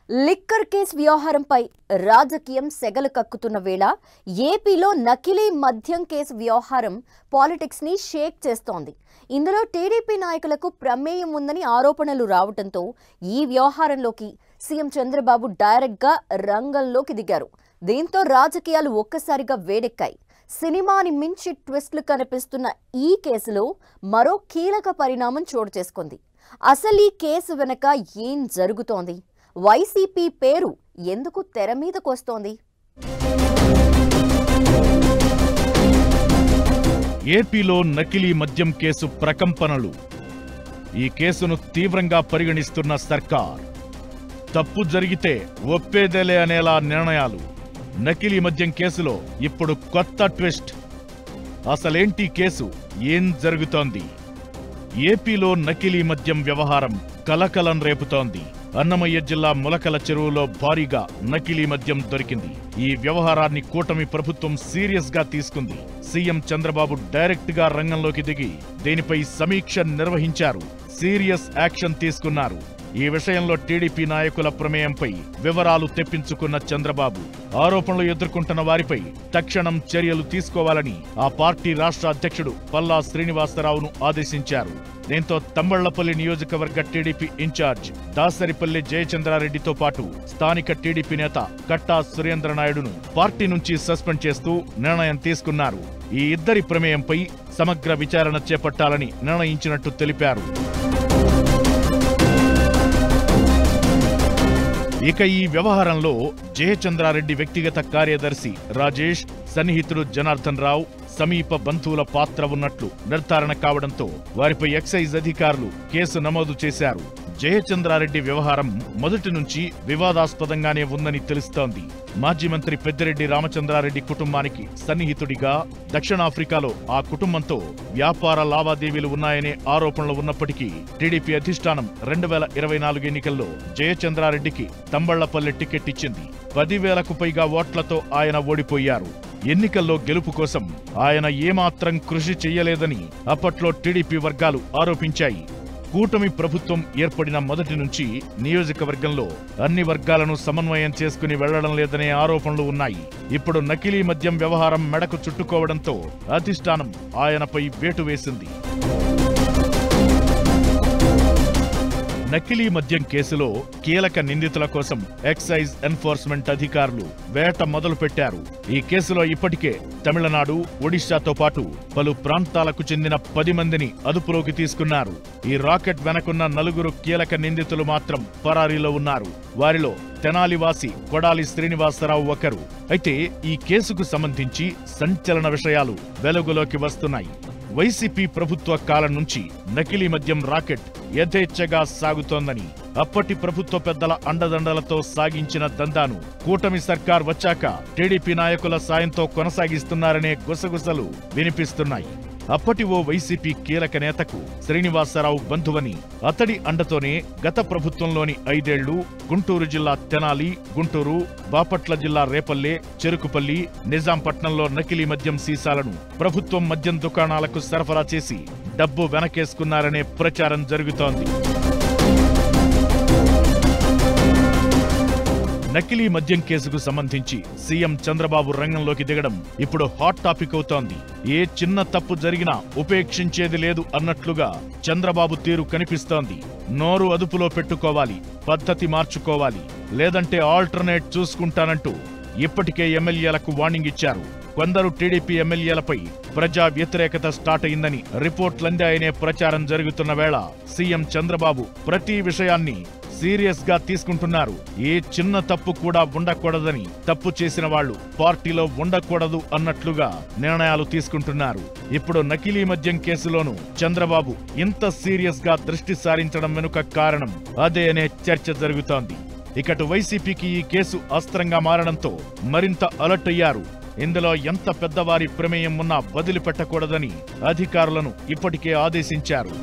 Liquor case వ్యవహారంపై రాజకీయం సెగలు కక్కుతున్న వేళ ఏపీలో నకిలీ మద్యం కేసు వ్యవహారం పాలిటిక్స్ ని షేక్ చేస్తోంది. ఇందులో టీడీపీ నాయకులకు ప్రమేయం ఉందని ఆరోపణలు రావడంతో ఈ వ్యవహారంలోకి సీఎం చంద్రబాబు డైరెక్ట్ గా రంగంలోకి దిగారు. దీంతో రాజకీయాలు ఒక్కసారిగా వేడెక్కాయి. సినిమాని మించి ట్విస్టులు కనిపిస్తున్న ఈ కేసులో మరో కీలక పరిణామం చోటు చేసుకుంది. అసలు ఈ కేసు వెనక ఏం జరుగుతోంది? వైసీపీ పేరు ఎందుకు తెర మీదకొస్తోంది? ఏపీలో నకిలీ మద్యం కేసు ప్రకంపనలు. ఈ కేసును తీవ్రంగా పరిగణిస్తున్న సర్కార్. తప్పు జరిగితే ఒప్పేదేలే అనేలా నిర్ణయాలు. నకిలీ మద్యం కేసులో ఇప్పుడు కొత్త ట్విస్ట్. అసలేంటి కేసు? ఏం జరుగుతోంది? ఏపీలో నకిలీ మద్యం వ్యవహారం కలకలం రేపుతోంది. అన్నమయ్య జిల్లా ములకల చెరువులో భారీగా నకిలీ మద్యం దొరికింది. ఈ వ్యవహారాన్ని కూటమి ప్రభుత్వం సీరియస్ గా తీసుకుంది. సీఎం చంద్రబాబు డైరెక్ట్ గా రంగంలోకి దిగి దీనిపై సమీక్ష నిర్వహించారు. సీరియస్ యాక్షన్ తీసుకున్నారు. ఈ విషయంలో టీడీపీ నాయకుల ప్రమేయంపై వివరాలు తెప్పించుకున్న చంద్రబాబు ఆరోపణలు ఎదుర్కొంటున్న వారిపై తక్షణం చర్యలు తీసుకోవాలని ఆ పార్టీ రాష్ట్ర అధ్యక్షుడు పల్లా శ్రీనివాసరావును ఆదేశించారు. దీంతో తంబళ్లపల్లి నియోజకవర్గ టీడీపీ ఇన్ఛార్జ్ దాసరిపల్లి జయచంద్రారెడ్డితో పాటు స్థానిక టీడీపీ నేత కట్టా సురేంద్రనాయుడును పార్టీ నుంచి సస్పెండ్ చేస్తూ నిర్ణయం తీసుకున్నారు. ఈ ఇద్దరి ప్రమేయంపై సమగ్ర విచారణ చేపట్టాలని నిర్ణయించినట్టు తెలిపారు. ఇక ఈ వ్యవహారంలో జయచంద్రారెడ్డి వ్యక్తిగత కార్యదర్శి రాజేష్, సన్నిహితుడు జనార్దన్ రావు, సమీప బంధువుల పాత్ర ఉన్నట్లు నిర్ధారణ కావడంతో వారిపై ఎక్సైజ్ అధికారులు కేసు నమోదు చేశారు. జయచంద్రారెడ్డి వ్యవహారం మొదటి నుంచి వివాదాస్పదంగానే ఉందని తెలుస్తోంది. మాజీ మంత్రి పెద్దిరెడ్డి రామచంద్రారెడ్డి కుటుంబానికి సన్నిహితుడిగా దక్షిణాఫ్రికాలో ఆ కుటుంబంతో వ్యాపార లావాదేవీలు ఉన్నాయనే ఆరోపణలు ఉన్నప్పటికీ టీడీపీ అధిష్టానం 2024 ఎన్నికల్లో జయచంద్రారెడ్డికి తంబళ్లపల్లి టికెట్ ఇచ్చింది. 10,000కు పైగా ఓట్లతో ఆయన ఓడిపోయారు. ఎన్నికల్లో గెలుపు కోసం ఆయన ఏమాత్రం కృషి చెయ్యలేదని అప్పట్లో టీడీపీ వర్గాలు ఆరోపించాయి. కూటమి ప్రభుత్వం ఏర్పడిన మొదటి నుంచి నియోజకవర్గంలో అన్ని వర్గాలను సమన్వయం చేసుకుని వెళ్లడం లేదనే ఆరోపణలు ఉన్నాయి. ఇప్పుడు నకిలీ మద్యం వ్యవహారం మెడకు చుట్టుకోవడంతో అధిష్టానం ఆయనపై వేటు వేసింది. నకిలీ మద్యం కేసులో కీలక నిందితుల కోసం ఎక్సైజ్ ఎన్ఫోర్స్మెంట్ అధికారులు వేట మొదలుపెట్టారు. ఈ కేసులో ఇప్పటికే తమిళనాడు, ఒడిశాతో పాటు పలు ప్రాంతాలకు చెందిన 10 మందిని అదుపులోకి తీసుకున్నారు. ఈ రాకెట్ వెనకున్న 4 కీలక నిందితులు మాత్రం పరారీలో ఉన్నారు. వారిలో తెనాలివాసి కొడాలి శ్రీనివాసరావు ఒకరు. అయితే ఈ కేసుకు సంబంధించి సంచలన విషయాలు వెలుగులోకి వస్తున్నాయి. వైసీపీ ప్రభుత్వ కాలం నుంచి నకిలీ మద్యం రాకెట్ యథేచ్ఛగా సాగుతోందని, అప్పటి ప్రభుత్వ పెద్దల అండదండలతో సాగించిన దందాను కూటమి సర్కార్ వచ్చాక టీడీపీ నాయకుల సాయంతో కొనసాగిస్తున్నారనే గుసగుసలు వినిపిస్తున్నాయి. అప్పటి ఓ వైసీపీ కీలక నేతకు శ్రీనివాసరావు బంధువని, అతడి అండతోనే గత ప్రభుత్వంలోని 5 ఏళ్లు గుంటూరు జిల్లా తెనాలి, గుంటూరు, బాపట్ల జిల్లా రేపల్లె, చెరుకుపల్లి, నిజాంపట్నంలో నకిలీ మద్యం సీసాలను ప్రభుత్వం మద్యం దుకాణాలకు సరఫరా చేసి డబ్బు వెనకేసుకున్నారనే ప్రచారం జరుగుతోంది. నకిలీ మద్యం కేసుకు సంబంధించి సీఎం చంద్రబాబు రంగంలోకి దిగడం ఇప్పుడు హాట్ టాపిక్ అవుతోంది. ఏ చిన్న తప్పు జరిగినా ఉపేక్షించేది లేదు అన్నట్లుగా చంద్రబాబు తీరు కనిపిస్తోంది. నోరు అదుపులో పెట్టుకోవాలి, పద్ధతి మార్చుకోవాలి, లేదంటే ఆల్టర్నేట్ చూసుకుంటానంటూ ఇప్పటికే ఎమ్మెల్యేలకు వార్నింగ్ ఇచ్చారు. కొందరు టీడీపీ ఎమ్మెల్యేలపై ప్రజా వ్యతిరేకత స్టార్ట్ అయిందని రిపోర్ట్లందాయనే ప్రచారం జరుగుతున్న వేళ సీఎం చంద్రబాబు ప్రతి విషయాన్ని సీరియస్ గా తీసుకుంటున్నారు. ఏ చిన్న తప్పు కూడా ఉండకూడదని, తప్పు చేసిన వాళ్లు పార్టీలో ఉండకూడదు అన్నట్లుగా నిర్ణయాలు తీసుకుంటున్నారు. ఇప్పుడు నకిలీ మద్యం కేసులోనూ చంద్రబాబు ఇంత సీరియస్ గా దృష్టి సారించడం వెనుక కారణం అదే అనే చర్చ జరుగుతోంది. ఇకటు వైసీపీకి ఈ కేసు అస్త్రంగా మారడంతో మరింత అలర్ట్ అయ్యారు. ఇందులో ఎంత పెద్దవారి ప్రమేయం ఉన్నా వదిలిపెట్టకూడదని అధికారులను ఇప్పటికే ఆదేశించారు.